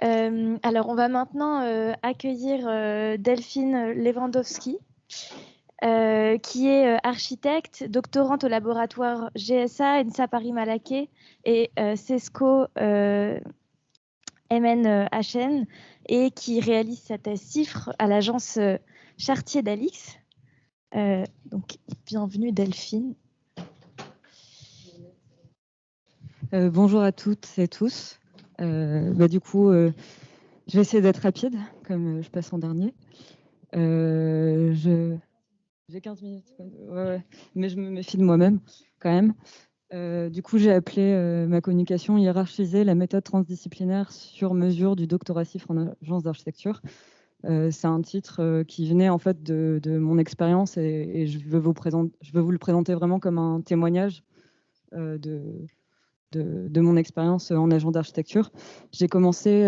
Alors, on va maintenant accueillir Delphine Lewandowski, qui est architecte, doctorante au laboratoire GSA, ENSA Paris-Malaquais et CESCO MNHN, et qui réalise sa thèse CIFRE à l'agence Chartier-Dalix. Donc, bienvenue Delphine. Bonjour à toutes et tous. Du coup, je vais essayer d'être rapide, comme je passe en dernier. J'ai 15 minutes, ouais, mais je me méfie de moi-même quand même. Du coup, j'ai appelé ma communication hiérarchiser la méthode transdisciplinaire sur mesure du doctorat CIFRE en agence d'architecture. C'est un titre qui venait en fait de mon expérience et je veux vous le présenter vraiment comme un témoignage de mon expérience en agent d'architecture. J'ai commencé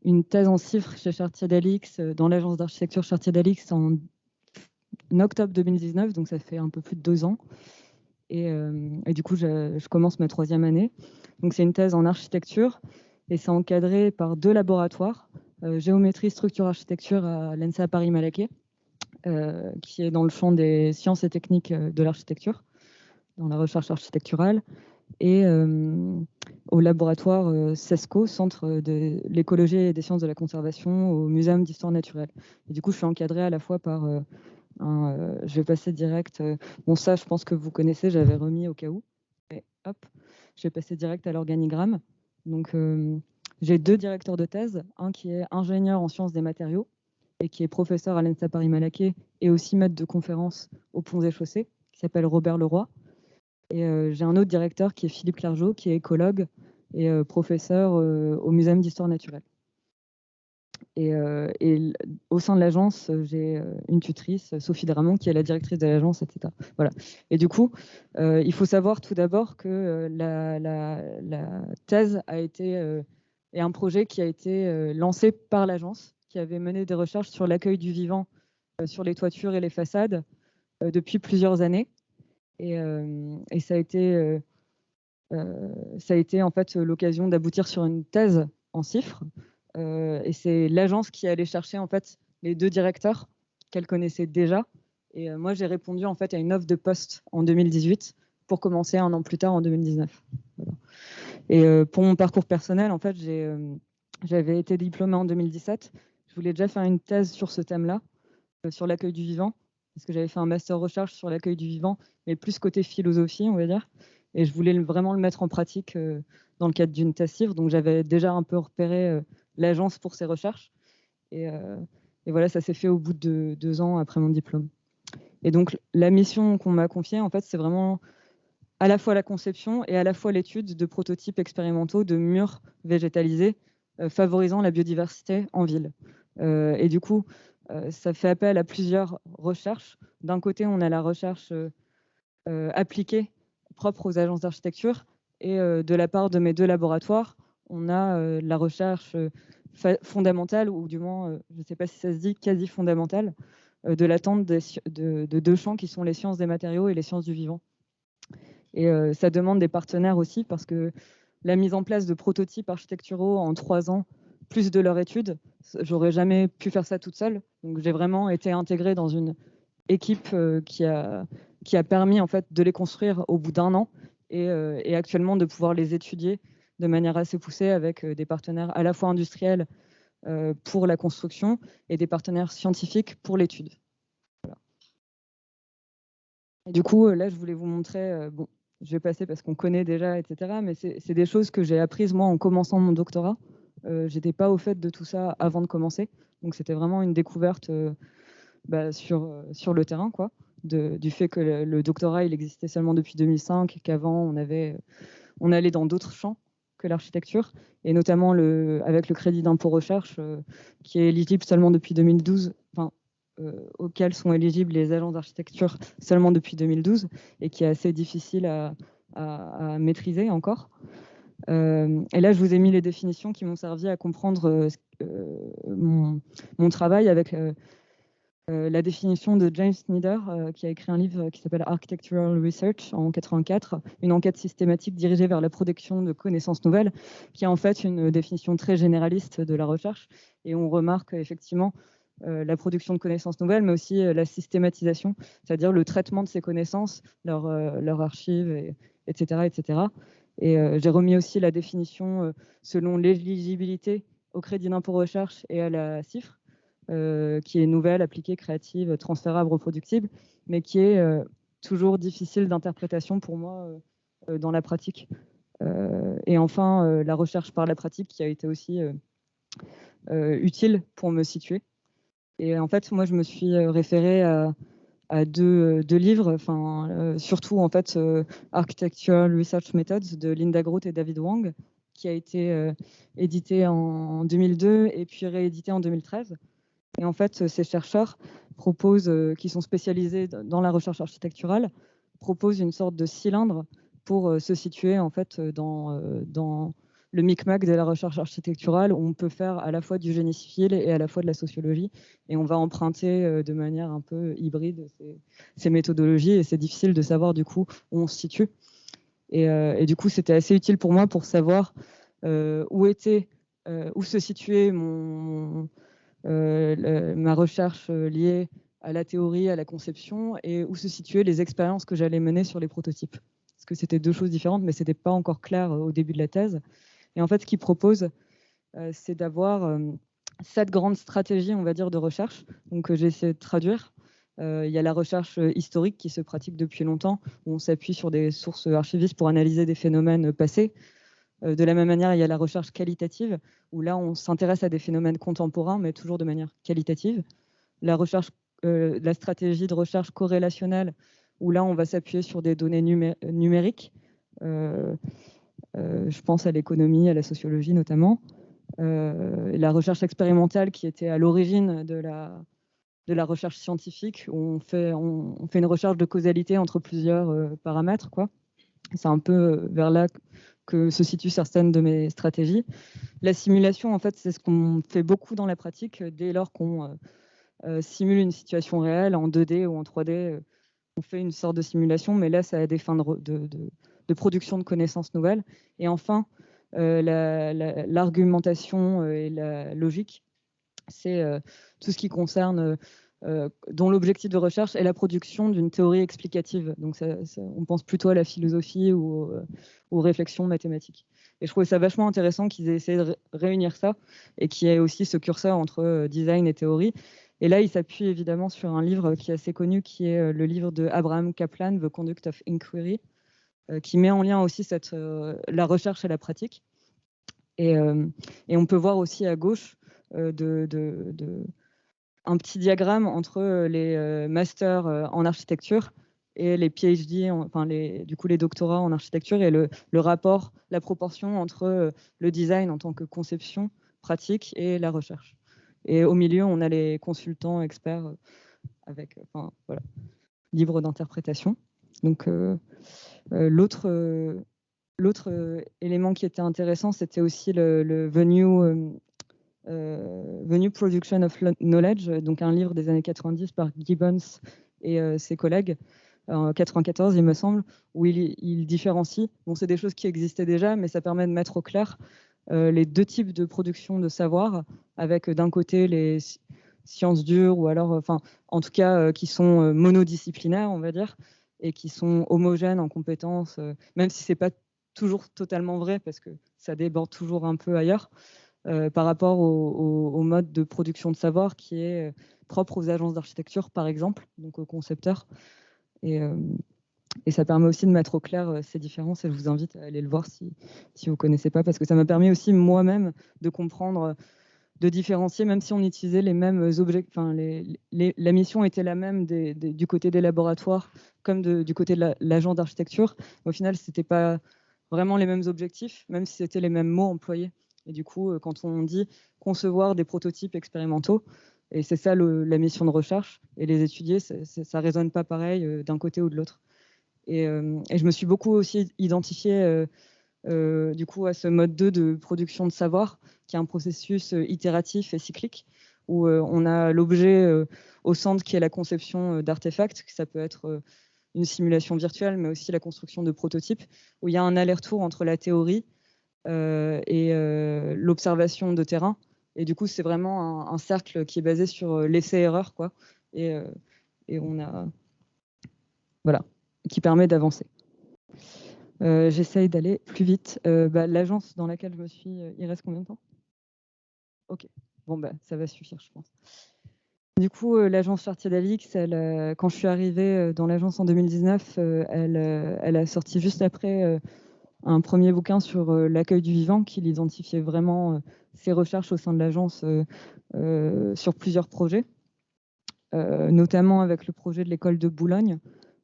une thèse en CIFRE chez Chartier-Dalix, dans l'agence d'architecture Chartier-Dalix en octobre 2019, donc ça fait un peu plus de 2 ans. Et du coup, je commence ma 3e année. Donc c'est une thèse en architecture et c'est encadré par 2 laboratoires, géométrie, structure, architecture à l'ENSA Paris-Malaquais, qui est dans le champ des sciences et techniques de l'architecture, dans la recherche architecturale, et au laboratoire CESCO, Centre de l'écologie et des sciences de la conservation, au Muséum d'histoire naturelle. Et du coup, je suis encadrée à la fois par je vais passer direct. Bon, ça, je pense que vous connaissez, j'avais remis au cas où. Et hop, je vais passer direct à l'organigramme. Donc, j'ai 2 directeurs de thèse, un qui est ingénieur en sciences des matériaux et qui est professeur à l'ENSA Paris-Malaquais et aussi maître de conférence aux Ponts et Chaussées, qui s'appelle Robert Leroy. Et j'ai un autre directeur qui est Philippe Clergeau, qui est écologue et professeur au Muséum d'histoire naturelle. Et au sein de l'agence, j'ai une tutrice, Sophie Dramont, qui est la directrice de l'agence, etc. Voilà. Et du coup, il faut savoir tout d'abord que la thèse est un projet qui a été lancé par l'agence, qui avait mené des recherches sur l'accueil du vivant sur les toitures et les façades depuis plusieurs années. Et ça a été en fait l'occasion d'aboutir sur une thèse en CIFRE. Et c'est l'agence qui allait chercher en fait les 2 directeurs qu'elle connaissait déjà. Et moi, j'ai répondu en fait à une offre de poste en 2018 pour commencer 1 an plus tard en 2019. Voilà. Et pour mon parcours personnel, en fait, j'avais été diplômée en 2017. Je voulais déjà faire une thèse sur ce thème-là, sur l'accueil du vivant, parce que j'avais fait un master recherche sur l'accueil du vivant, mais plus côté philosophie, on va dire. Et je voulais vraiment le mettre en pratique dans le cadre d'une thèse CIFRE. Donc, j'avais déjà un peu repéré l'agence pour ses recherches. Et voilà, ça s'est fait au bout de 2 ans après mon diplôme. Et donc, la mission qu'on m'a confiée, en fait, c'est vraiment à la fois la conception et à la fois l'étude de prototypes expérimentaux de murs végétalisés favorisant la biodiversité en ville. Et du coup, ça fait appel à plusieurs recherches. D'un côté, on a la recherche appliquée propre aux agences d'architecture, et de la part de mes 2 laboratoires, on a la recherche fondamentale, ou du moins, je ne sais pas si ça se dit, quasi fondamentale, de l'attente de 2 champs qui sont les sciences des matériaux et les sciences du vivant. Et ça demande des partenaires aussi, parce que la mise en place de prototypes architecturaux en 3 ans, plus de leur étude, j'aurais jamais pu faire ça toute seule. Donc j'ai vraiment été intégrée dans une équipe qui a permis en fait de les construire au bout d'1 an, et actuellement de pouvoir les étudier de manière assez poussée avec des partenaires à la fois industriels pour la construction et des partenaires scientifiques pour l'étude. Voilà. Et du coup, là, je voulais vous montrer, bon, je vais passer parce qu'on connaît déjà, etc. Mais c'est des choses que j'ai apprises moi en commençant mon doctorat. J'étais pas au fait de tout ça avant de commencer, donc c'était vraiment une découverte sur le terrain, quoi, du fait que le doctorat il existait seulement depuis 2005, qu'avant on allait dans d'autres champs que l'architecture, et notamment avec le crédit d'impôt recherche qui est éligible seulement depuis 2012, auquel sont éligibles les agences d'architecture seulement depuis 2012, et qui est assez difficile à maîtriser encore. Et là, je vous ai mis les définitions qui m'ont servi à comprendre mon travail avec la définition de James Snyder, qui a écrit un livre qui s'appelle Architectural Research en 84, une enquête systématique dirigée vers la production de connaissances nouvelles, qui est en fait une définition très généraliste de la recherche. Et on remarque effectivement la production de connaissances nouvelles, mais aussi la systématisation, c'est-à-dire le traitement de ces connaissances, leur archives, etc., etc. Et j'ai remis aussi la définition selon l'éligibilité au crédit d'impôt recherche et à la CIFRE, qui est nouvelle, appliquée, créative, transférable, reproductible, mais qui est toujours difficile d'interprétation pour moi dans la pratique. Et enfin, la recherche par la pratique qui a été aussi utile pour me situer. Et en fait, moi, je me suis référée à deux livres, surtout en fait Architectural Research Methods de Linda Groth et David Wang, qui a été édité en 2002 et puis réédité en 2013. Et en fait, ces chercheurs proposent, qui sont spécialisés dans la recherche architecturale, proposent une sorte de cylindre pour se situer en fait dans le micmac de la recherche architecturale, où on peut faire à la fois du génie civil et à la fois de la sociologie, et on va emprunter de manière un peu hybride ces méthodologies, et c'est difficile de savoir du coup où on se situe. Et du coup, c'était assez utile pour moi pour savoir où se situait ma recherche liée à la théorie, à la conception, et où se situaient les expériences que j'allais mener sur les prototypes. Parce que c'était deux choses différentes, mais ce n'était pas encore clair au début de la thèse. Et en fait, ce qu'ils proposent, c'est d'avoir 7 grandes stratégies, on va dire, de recherche. Donc, j'ai essayé de traduire. Il y a la recherche historique qui se pratique depuis longtemps, où on s'appuie sur des sources archivistes pour analyser des phénomènes passés. De la même manière, il y a la recherche qualitative, où là, on s'intéresse à des phénomènes contemporains, mais toujours de manière qualitative. La stratégie de recherche corrélationnelle, où là, on va s'appuyer sur des données numériques. Je pense à l'économie, à la sociologie notamment. La recherche expérimentale, qui était à l'origine de la recherche scientifique, où on fait une recherche de causalité entre plusieurs paramètres, quoi. C'est un peu vers là que se situent certaines de mes stratégies. La simulation, en fait, c'est ce qu'on fait beaucoup dans la pratique. Dès lors qu'on simule une situation réelle en 2D ou en 3D, on fait une sorte de simulation, mais là, ça a des fins de production de connaissances nouvelles. Et enfin, l'argumentation et la logique, c'est tout ce qui concerne dont l'objectif de recherche est la production d'une théorie explicative. Donc, on pense plutôt à la philosophie ou aux réflexions mathématiques. Et je trouvais ça vachement intéressant qu'ils aient essayé de réunir ça et qu'il y ait aussi ce curseur entre design et théorie. Et là, il s'appuie évidemment sur un livre qui est assez connu, qui est le livre de Abraham Kaplan, The Conduct of Inquiry, qui met en lien aussi la recherche et la pratique. Et on peut voir aussi à gauche un petit diagramme entre les masters en architecture et les PhD, du coup les doctorats en architecture, et le rapport, la proportion entre le design en tant que conception pratique et la recherche. Et au milieu, on a les consultants experts avec, voilà, libre d'interprétation. Donc l'autre élément qui était intéressant, c'était aussi le Venue Production of Knowledge, donc un livre des années 90 par Gibbons et ses collègues, en 94 il me semble, où il différencie. Bon, c'est des choses qui existaient déjà, mais ça permet de mettre au clair les deux types de production de savoir, avec d'un côté les sciences dures, ou alors, en tout cas, qui sont monodisciplinaires, on va dire, et qui sont homogènes en compétences, même si c'est pas toujours totalement vrai, parce que ça déborde toujours un peu ailleurs. Par rapport au mode de production de savoir qui est propre aux agences d'architecture, par exemple, donc aux concepteurs. Et ça permet aussi de mettre au clair ces différences, et je vous invite à aller le voir si vous ne connaissez pas, parce que ça m'a permis aussi moi-même de comprendre, de différencier, même si on utilisait les mêmes objets, la mission était la même du côté des laboratoires comme du côté de l'agence d'architecture. Au final, ce n'était pas vraiment les mêmes objectifs, même si c'était les mêmes mots employés. Et du coup, quand on dit concevoir des prototypes expérimentaux, et c'est ça la mission de recherche, et les étudier, ça ne résonne pas pareil d'un côté ou de l'autre. Et je me suis beaucoup aussi identifiée du coup à ce mode 2 de production de savoir, qui est un processus itératif et cyclique, où on a l'objet au centre qui est la conception d'artefacts, ça peut être une simulation virtuelle, mais aussi la construction de prototypes, où il y a un aller-retour entre la théorie et l'observation de terrain. Et du coup, c'est vraiment un cercle qui est basé sur l'essai-erreur, quoi. Et on a... Voilà, qui permet d'avancer. J'essaye d'aller plus vite. L'agence dans laquelle je me suis, il reste combien de temps? Ok, bon, ça va suffire, je pense. Du coup, l'agence Chartier d'Alix, quand je suis arrivée dans l'agence en 2019, elle a sorti juste après un premier bouquin sur l'accueil du vivant, qui identifiait vraiment ses recherches au sein de l'agence sur plusieurs projets, notamment avec le projet de l'école de Boulogne,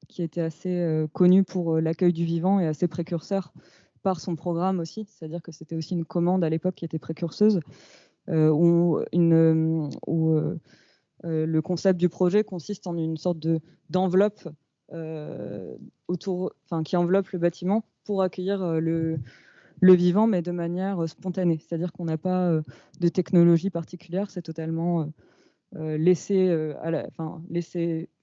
qui était assez connu pour l'accueil du vivant et assez précurseur par son programme aussi, c'est-à-dire que c'était aussi une commande à l'époque qui était précurseuse, où le concept du projet consiste en une sorte d'enveloppe qui enveloppe le bâtiment pour accueillir le vivant, mais de manière spontanée. C'est-à-dire qu'on n'a pas de technologie particulière, c'est totalement laisser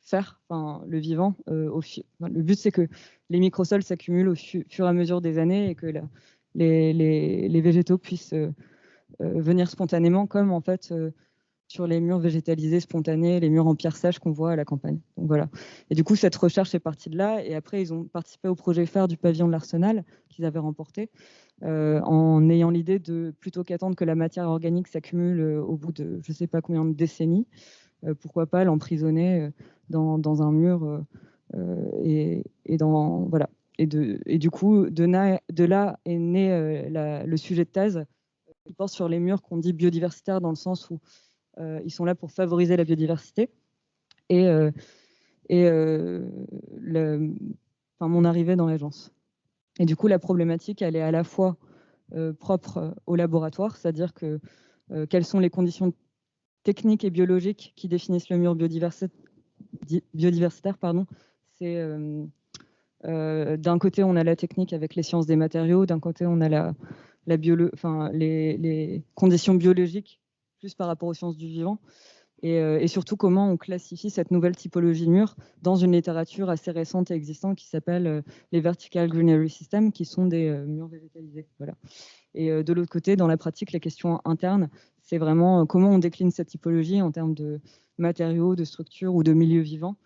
faire le vivant. Le but, c'est que les microsols s'accumulent au fur et à mesure des années et que les végétaux puissent venir spontanément, comme en fait sur les murs végétalisés spontanés, les murs en pierre sèche qu'on voit à la campagne. Donc voilà. Et du coup, cette recherche est partie de là. Et après, ils ont participé au projet phare du pavillon de l'Arsenal qu'ils avaient remporté, en ayant l'idée de, plutôt qu'attendre que la matière organique s'accumule au bout de je ne sais pas combien de décennies, pourquoi pas l'emprisonner dans un mur voilà. Et du coup, de là est né le sujet de thèse qui porte sur les murs qu'on dit biodiversitaires dans le sens où ils sont là pour favoriser la biodiversité. Et mon arrivée dans l'agence. Et du coup, la problématique, elle est à la fois propre au laboratoire, c'est-à-dire que quelles sont les conditions techniques et biologiques qui définissent le mur biodiversitaire. C'est d'un côté, on a la technique avec les sciences des matériaux, d'un côté, on a les conditions biologiques, plus par rapport aux sciences du vivant. Et surtout comment on classifie cette nouvelle typologie de mur dans une littérature assez récente et existante qui s'appelle les Vertical Greenery Systems, qui sont des murs végétalisés. Voilà. Et de l'autre côté, dans la pratique, les questions internes, c'est vraiment comment on décline cette typologie en termes de matériaux, de structures ou de milieux vivants.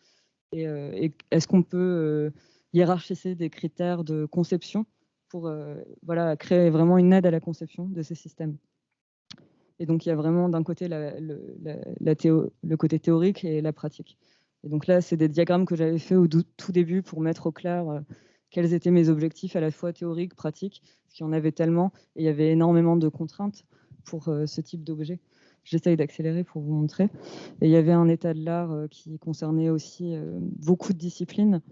Et est-ce qu'on peut hiérarchiser des critères de conception pour créer vraiment une aide à la conception de ces systèmes. Et donc, il y a vraiment d'un côté le côté théorique et la pratique. Et donc là, c'est des diagrammes que j'avais fait au tout début pour mettre au clair quels étaient mes objectifs à la fois théoriques, pratiques, parce qu'il y en avait tellement, et il y avait énormément de contraintes pour ce type d'objet. J'essaye d'accélérer pour vous montrer. Et il y avait un état de l'art qui concernait aussi beaucoup de disciplines,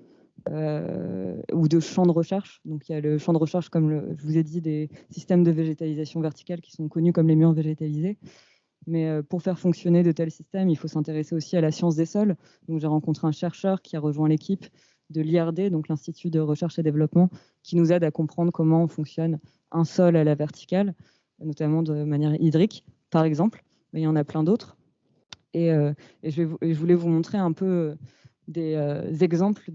ou de champs de recherche. Donc il y a le champ de recherche, comme je vous ai dit, des systèmes de végétalisation verticale qui sont connus comme les murs végétalisés. Mais pour faire fonctionner de tels systèmes, il faut s'intéresser aussi à la science des sols. Donc j'ai rencontré un chercheur qui a rejoint l'équipe de l'IRD, donc l'Institut de recherche et développement, qui nous aide à comprendre comment fonctionne un sol à la verticale, notamment de manière hydrique, par exemple. Mais il y en a plein d'autres. Et je voulais vous montrer un peu des exemples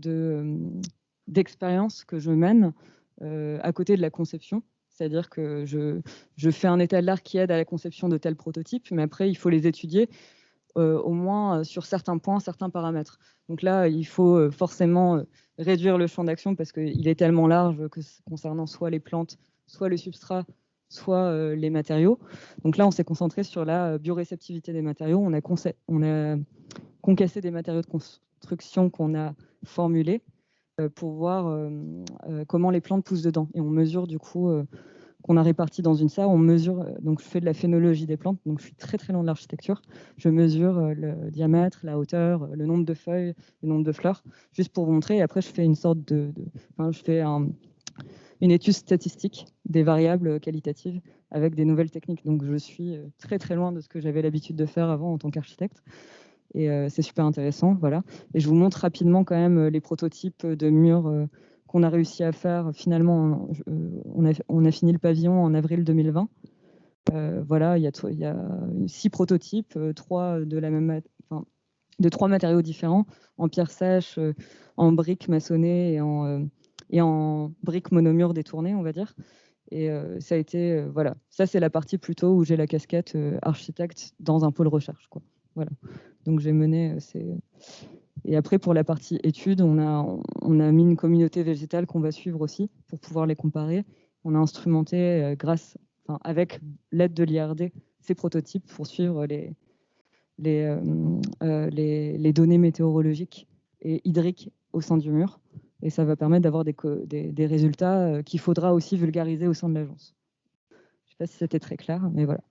d'expériences que je mène à côté de la conception. C'est-à-dire que je fais un état de l'art qui aide à la conception de tels prototypes, mais après, il faut les étudier au moins sur certains points, certains paramètres. Donc là, il faut forcément réduire le champ d'action parce qu'il est tellement large que concernant soit les plantes, soit le substrat, soit les matériaux. Donc là, on s'est concentré sur la bioréceptivité des matériaux. On a concassé des matériaux de construction qu'on a formulés pour voir comment les plantes poussent dedans. Et on mesure du coup qu'on a réparti dans une salle. On mesure, donc je fais de la phénologie des plantes, donc je suis très très loin de l'architecture. Je mesure le diamètre, la hauteur, le nombre de feuilles, le nombre de fleurs, juste pour vous montrer. Et après, je fais une sorte je fais une étude statistique des variables qualitatives avec des nouvelles techniques. Donc je suis très très loin de ce que j'avais l'habitude de faire avant en tant qu'architecte. Et c'est super intéressant, voilà. Et je vous montre rapidement quand même les prototypes de murs qu'on a réussi à faire. Finalement, on a fini le pavillon en avril 2020. Voilà, il y a 6 prototypes, 3 de 3 matériaux différents, en pierre sèche, en briques maçonnées et en briques monomures détournées, on va dire. Et ça a été, voilà, ça c'est la partie plutôt où j'ai la casquette architecte dans un pôle recherche, quoi. Voilà. Donc j'ai mené Et après, pour la partie études, on a mis une communauté végétale qu'on va suivre aussi pour pouvoir les comparer. On a instrumenté avec l'aide de l'IRD ces prototypes pour suivre les données météorologiques et hydriques au sein du mur. Et ça va permettre d'avoir des résultats qu'il faudra aussi vulgariser au sein de l'agence. Je ne sais pas si c'était très clair, mais voilà.